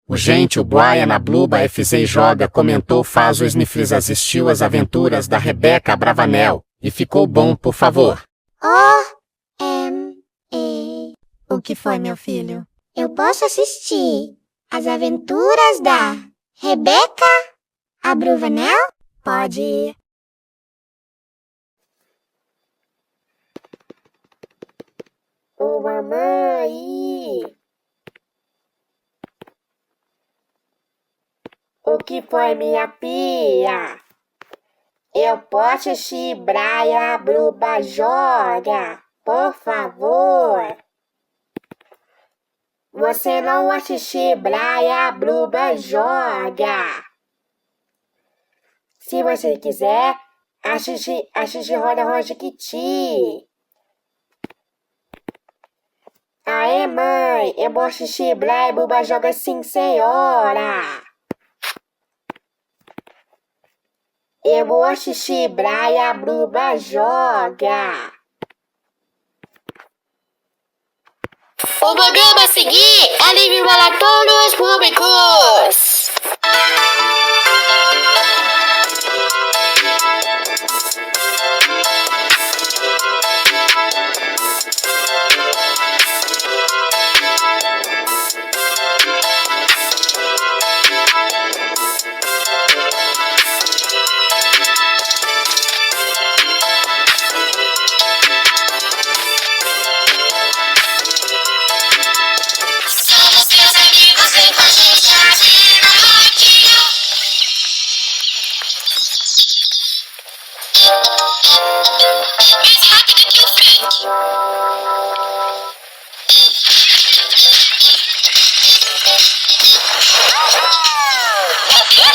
O gente, o Brian, a Bluba, FZ joga, comentou, faz o Sniffles, assistiu as aventuras da Rebeca Abravanel, e ficou bom, por favor. O que foi, meu filho? Eu posso assistir as aventuras da Rebeca Abravanel? Pode ir. Ô, mamãe! O que foi, minha pia? Eu posso assistir Brian Bluba joga, por favor? Você não assistir Brian Bluba joga. Se você quiser, assiste Roda Roda Kitty. Aê, mãe, eu vou assistir Brian Bluba joga sim, senhora. Eu vou assistir Brian Bluba joga. O programa a seguir é livre para todos os públicos. Somos teus amigos, vem com a gente aqui no Roquinho. Mais rápido que o Frank.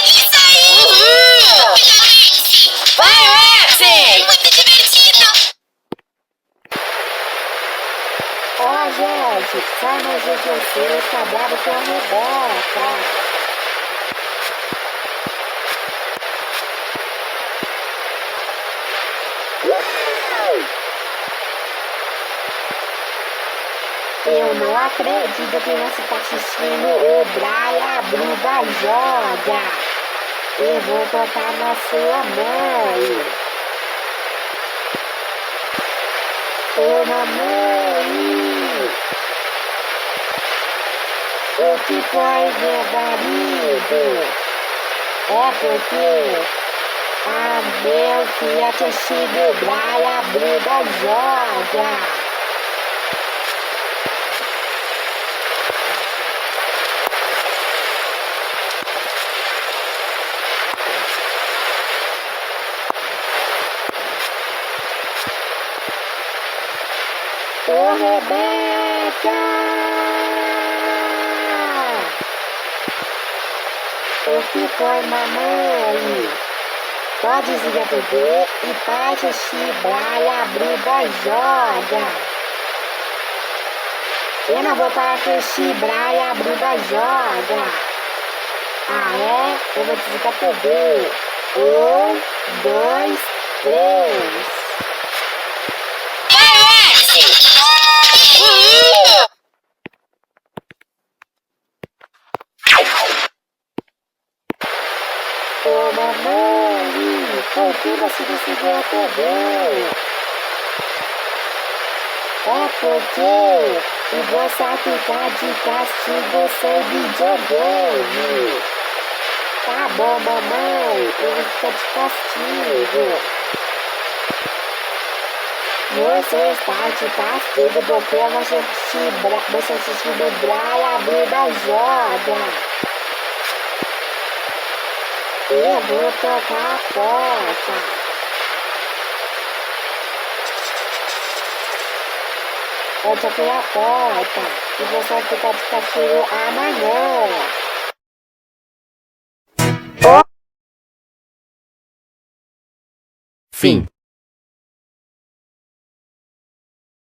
Isso aí! Vai, Rex! Muito divertido! Ó, gente, só mais um de vocês tá bravo com a Rebeca. Eu não acredito que você tá assistindo o Brian Bluba joga. Eu vou contar na sua mãe. Ô, mamãe! O que foi, meu marido? É porque meu filho assistindo Brian Bluba joga. Ô, Rebeca! O que foi, mamãe? Pode desligar a TV e pode assistir Brian Bluba joga. Eu não vou para assistir Brian Bluba joga. Ah, é? Eu vou desligar a TV. 1, 2, 3. Ô, mamãe, por que você desligou a TV? É porque você vai ficar de castigo sem videogame. Tá bom, mamãe, eu vou ficar de castigo. Você está de castigo porque você assistiu Brian Bluba joga. Eu vou tocar a porta. Eu toquei a porta e você vai ficar de castigo amanhã. Fim.